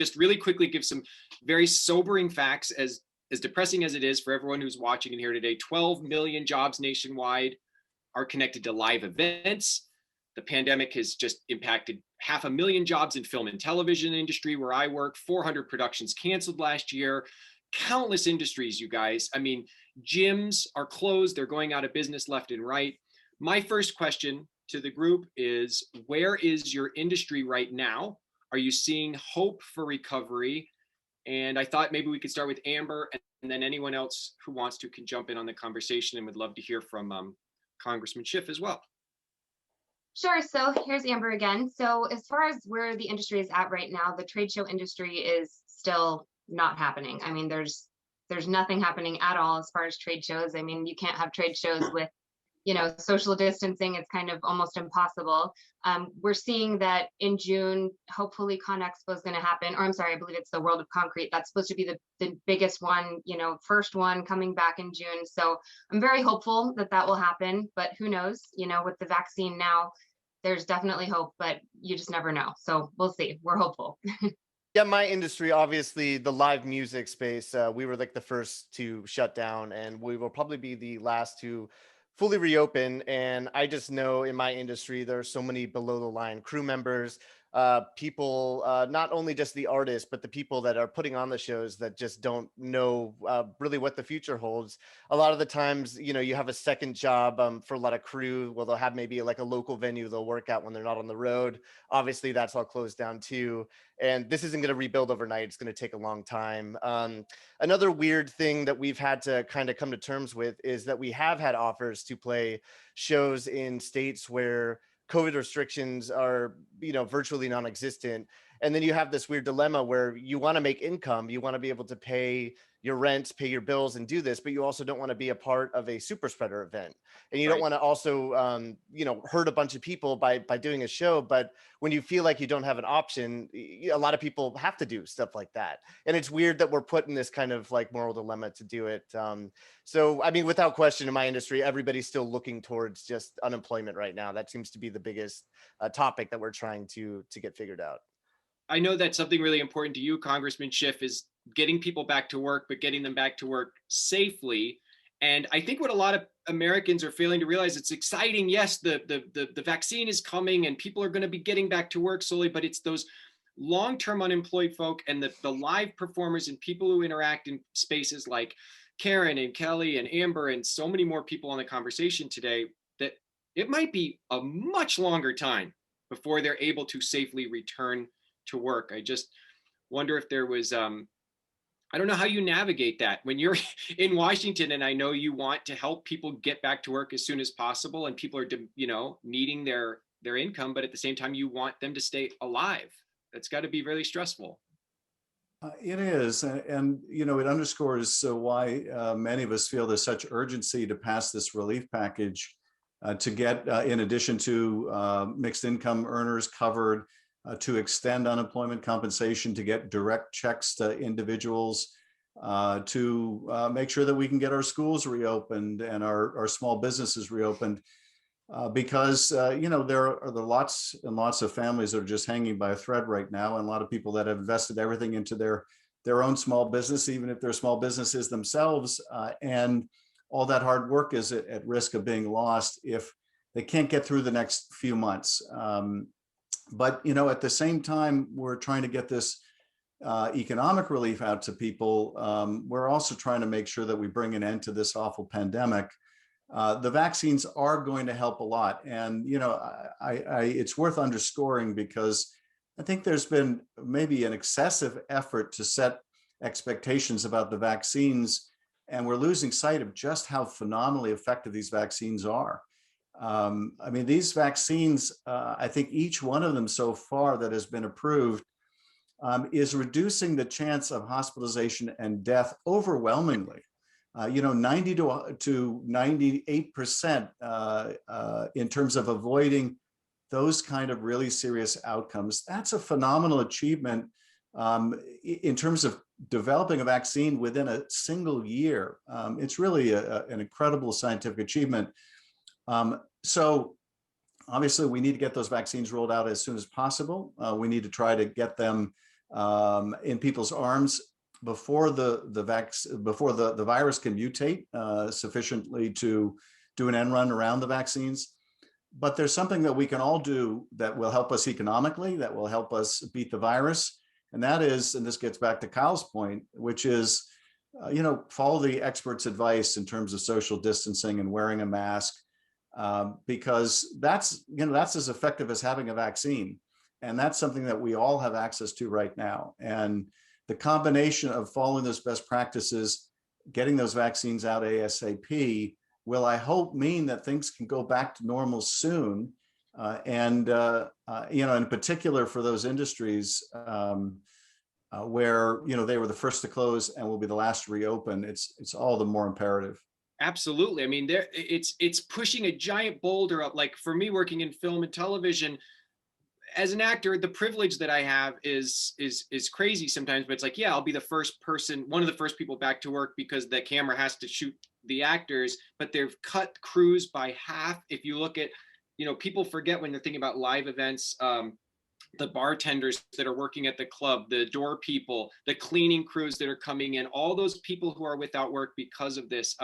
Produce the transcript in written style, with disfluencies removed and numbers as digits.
just really quickly give some very sobering facts, as depressing as it is for everyone who's watching and here today. 12 million jobs nationwide are connected to live events. The pandemic has just impacted 500,000 jobs in film and television industry where I work, 400 productions canceled last year, countless industries, you guys. I mean, gyms are closed, they're going out of business left and right. My first question to the group is, where is your industry right now? Are you seeing hope for recovery? And I thought maybe we could start with Amber, and then anyone else who wants to can jump in on the conversation, and would love to hear from Congressman Schiff as well. Sure. So here's Amber again. So as far as where the industry is at right now, the trade show industry is still not happening. I mean, there's nothing happening at all as far as trade shows. I mean, you can't have trade shows with, social distancing. It's kind of almost impossible. We're seeing that in June, hopefully ConExpo is going to happen, or I'm sorry, I believe it's the World of Concrete. That's supposed to be the biggest one, first one coming back in June. So I'm very hopeful that that will happen, but who knows, with the vaccine now, there's definitely hope, but you just never know. So we'll see. We're hopeful. Yeah, my industry, obviously the live music space, we were like the first to shut down, and we will probably be the last to fully reopen. And I just know in my industry, there are so many below the line crew members, people, not only just the artists, but the people that are putting on the shows that just don't know really what the future holds. A lot of the times, you have a second job for a lot of crew. Well, they'll have maybe like a local venue they'll work at when they're not on the road. Obviously, that's all closed down too. And this isn't going to rebuild overnight. It's going to take a long time. Another weird thing that we've had to kind of come to terms with is that we have had offers to play shows in states where COVID restrictions are, virtually non-existent. And then you have this weird dilemma where you want to make income, you want to be able to pay your rent, pay your bills and do this, but you also don't want to be a part of a super spreader event. And you don't want to also, hurt a bunch of people by doing a show. But when you feel like you don't have an option, a lot of people have to do stuff like that. And it's weird that we're put in this kind of like moral dilemma to do it. So, I mean, without question, in my industry, everybody's still looking towards just unemployment right now. That seems to be the biggest topic that we're trying to get figured out. I know that something really important to you, Congressman Schiff, is getting people back to work, but getting them back to work safely. And I think what a lot of Americans are failing to realize, it's exciting. Yes, the vaccine is coming and people are going to be getting back to work slowly, but it's those long-term unemployed folk and the live performers and people who interact in spaces like Karen and Kelly and Amber and so many more people on the conversation today, that it might be a much longer time before they're able to safely return to work. I just wonder if there was, I don't know how you navigate that when you're in Washington, and I know you want to help people get back to work as soon as possible, and people are, needing their income, but at the same time, you want them to stay alive. That's got to be really stressful. It is, and it underscores why many of us feel there's such urgency to pass this relief package to get, in addition to mixed income earners covered, to extend unemployment compensation, to get direct checks to individuals, to make sure that we can get our schools reopened and our small businesses reopened. Because, there are lots and lots of families that are just hanging by a thread right now, and a lot of people that have invested everything into their own small business, even if they're small businesses themselves, and all that hard work is at risk of being lost if they can't get through the next few months. But, at the same time, we're trying to get this economic relief out to people. We're also trying to make sure that we bring an end to this awful pandemic. The vaccines are going to help a lot. And, it's worth underscoring, because I think there's been maybe an excessive effort to set expectations about the vaccines, and we're losing sight of just how phenomenally effective these vaccines are. These vaccines, I think each one of them so far that has been approved is reducing the chance of hospitalization and death overwhelmingly. 90 to 98% in terms of avoiding those kind of really serious outcomes. That's a phenomenal achievement in terms of developing a vaccine within a single year. It's really an incredible scientific achievement. So obviously we need to get those vaccines rolled out as soon as possible. We need to try to get them in people's arms before before the virus can mutate sufficiently to do an end run around the vaccines. But there's something that we can all do that will help us economically, that will help us beat the virus. And that is, and this gets back to Kyle's point, which is, follow the experts' advice in terms of social distancing and wearing a mask, because that's as effective as having a vaccine. And that's something that we all have access to right now. And the combination of following those best practices, getting those vaccines out ASAP, will, I hope, mean that things can go back to normal soon. In particular for those industries where, they were the first to close and will be the last to reopen, it's all the more imperative. Absolutely. I mean, it's pushing a giant boulder up. Like for me, working in film and television, as an actor, the privilege that I have is crazy sometimes, but it's like, yeah, I'll be the first person, one of the first people back to work because the camera has to shoot the actors, but they've cut crews by half. If you look at, people forget when they're thinking about live events, the bartenders that are working at the club, the door people, the cleaning crews that are coming in, all those people who are without work because of this.